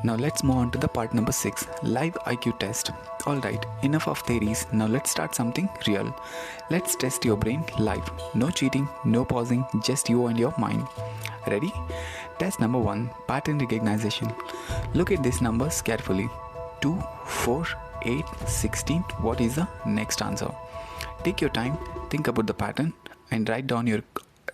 Now let's move on to the part number 6, live IQ test. Alright, enough of theories, now let's start something real. Let's test your brain live. No cheating, no pausing, just you and your mind. Ready? Test number 1, pattern recognition. Look at these numbers carefully. 2, 4, 8, 16. What is the next answer? Take your time, think about the pattern and write down your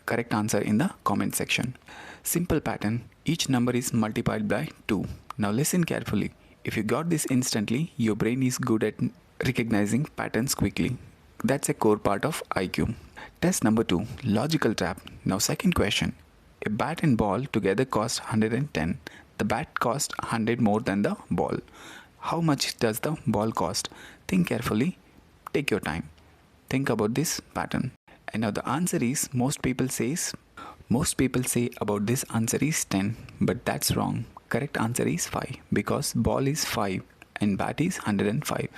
correct answer in the comment section. Simple pattern, each number is multiplied by 2. Now listen carefully. If you got this instantly, your brain is good at recognizing patterns quickly. That's a core part of IQ. Test number 2, logical trap. Now second question. A bat and ball together cost 110. The bat cost 100 more than the ball. How much does the ball cost? Think carefully. Take your time. Think about this pattern. And now the answer is most people say about this answer is 10, but that's wrong. Correct answer is 5 because ball is 5 and bat is 105.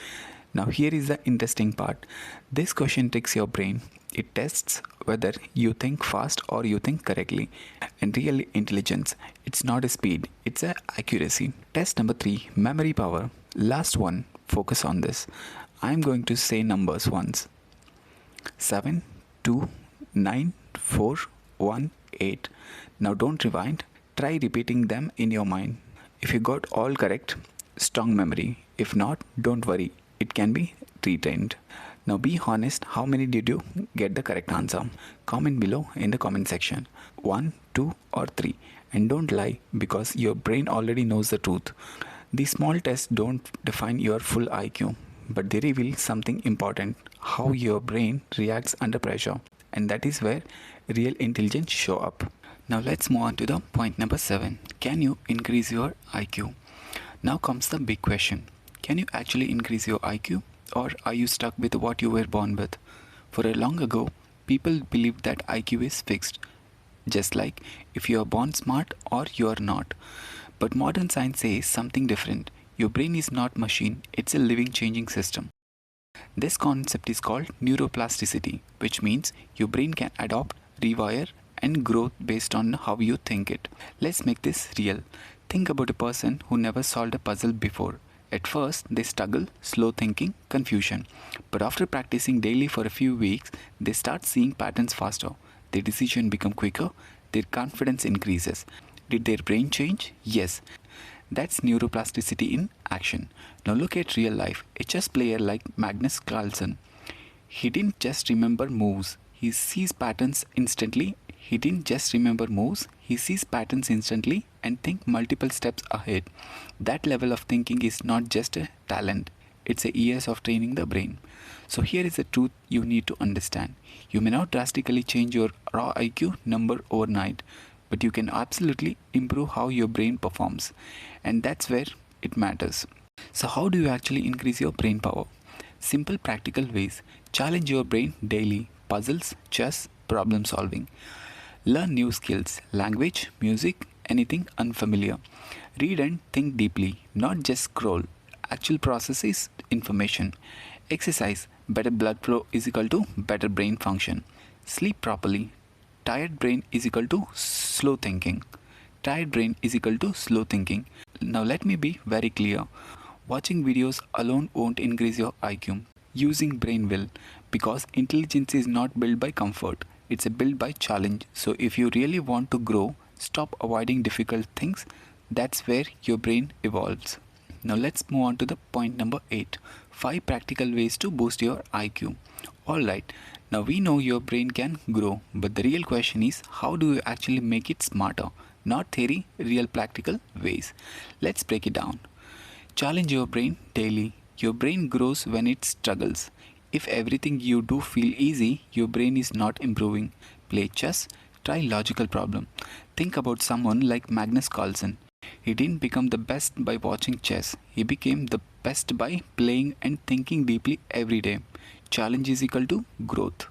Now here is the interesting part. This question tricks your brain. It tests whether you think fast or you think correctly. And real intelligence, it's not a speed, it's a accuracy. Test number 3, memory power. Last one, focus on this. I'm going to say numbers once. 7, 2, 9, 4, 1, 8. Now don't rewind. Try repeating them in your mind. If you got all correct, strong memory. If not, don't worry. It can be retrained. Now be honest, how many did you get the correct answer? Comment below in the comment section. 1, 2 or 3. And don't lie because your brain already knows the truth. These small tests don't define your full IQ, but they reveal something important, how your brain reacts under pressure. And that is where real intelligence show up. Now let's move on to the point number 7. Can you increase your IQ? Now comes the big question. Can you actually increase your IQ? Or are you stuck with what you were born with? For a long ago, people believed that IQ is fixed. Just like if you are born smart or you are not. But modern science says something different. Your brain is not machine, it's a living changing system. This concept is called neuroplasticity, which means your brain can adapt, rewire and grow based on how you think it. Let's make this real. Think about a person who never solved a puzzle before. At first, they struggle, slow thinking, confusion. But after practicing daily for a few weeks, they start seeing patterns faster. Their decision become quicker, their confidence increases. Did their brain change? Yes. That's neuroplasticity in action. Now look at real life. A chess player like Magnus Carlsen. He didn't just remember moves. He sees patterns instantly. He sees patterns instantly and think multiple steps ahead. That level of thinking is not just a talent. It's a years of training the brain. So here is the truth you need to understand. You may not drastically change your raw IQ number overnight, but you can absolutely improve how your brain performs. And that's where it matters. So how do you actually increase your brain power? Simple practical ways. Challenge your brain daily. Puzzles, chess, problem solving. Learn new skills, language, music, anything unfamiliar. Read and think deeply, not just scroll. Actual processes information. Exercise, better blood flow is equal to better brain function. Sleep properly. Tired brain is equal to slow thinking. Now let me be very clear. Watching videos alone won't increase your IQ. Using brain will, because intelligence is not built by comfort. It's built by challenge. So if you really want to grow, stop avoiding difficult things. That's where your brain evolves. Now let's move on to the point number 8. 5 practical ways to boost your IQ. Alright, now we know your brain can grow, but the real question is how do you actually make it smarter? Not theory, real practical ways. Let's break it down. Challenge your brain daily. Your brain grows when it struggles. If everything you do feel easy, your brain is not improving. Play chess, try logical problem. Think about someone like Magnus Carlsen. He didn't become the best by watching chess. He became the best by playing and thinking deeply every day. Challenge is equal to growth.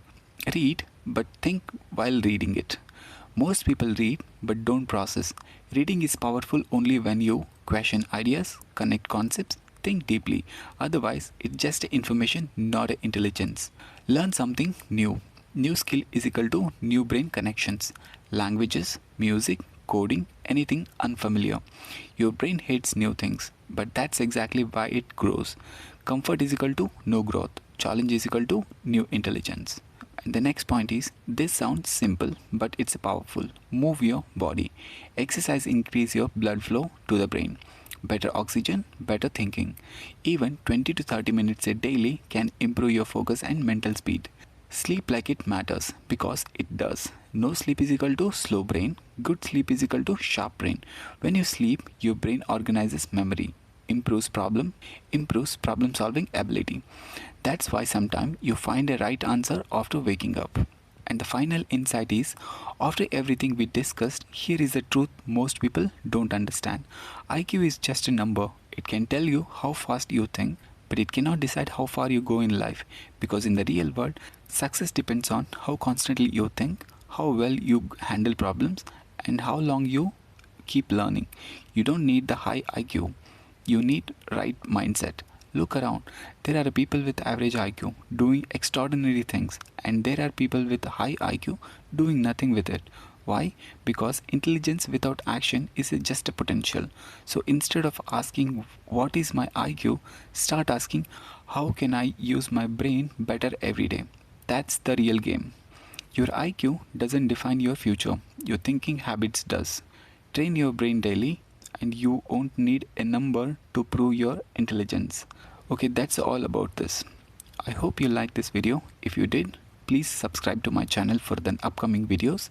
Read, but think while reading it. Most people read but don't process. Reading is powerful only when you question ideas, connect concepts, think deeply. Otherwise, it's just information, not intelligence. Learn something new. New skill is equal to new brain connections. Languages, music, coding, anything unfamiliar. Your brain hates new things, but that's exactly why it grows. Comfort is equal to no growth. Challenge is equal to new intelligence. And the next point is this sounds simple, but it's powerful. Move your body. Exercise increase your blood flow to the brain. Better oxygen, better thinking. Even 20 to 30 minutes a daily can improve your focus and mental speed. Sleep like it matters because it does. No sleep is equal to slow brain. Good sleep is equal to sharp brain. When you sleep, your brain organizes memory, improves problem solving ability. That's why sometimes you find a right answer after waking up. And the final insight is after everything we discussed, here is the truth most people don't understand. IQ is just a number. It can tell you how fast you think, but it cannot decide how far you go in life because in the real world, success depends on how constantly you think, how well you handle problems, and how long you keep learning. You don't need the high IQ. You need right mindset. Look around. There are people with average IQ doing extraordinary things, and there are people with high IQ doing nothing with it. Why? Because intelligence without action is just a potential. So instead of asking what is my IQ, start asking how can I use my brain better every day. That's the real game. Your IQ doesn't define your future. Your thinking habits does. Train your brain daily and you won't need a number to prove your intelligence. Okay, that's all about this. I hope you liked this video. If you did, please subscribe to my channel for the upcoming videos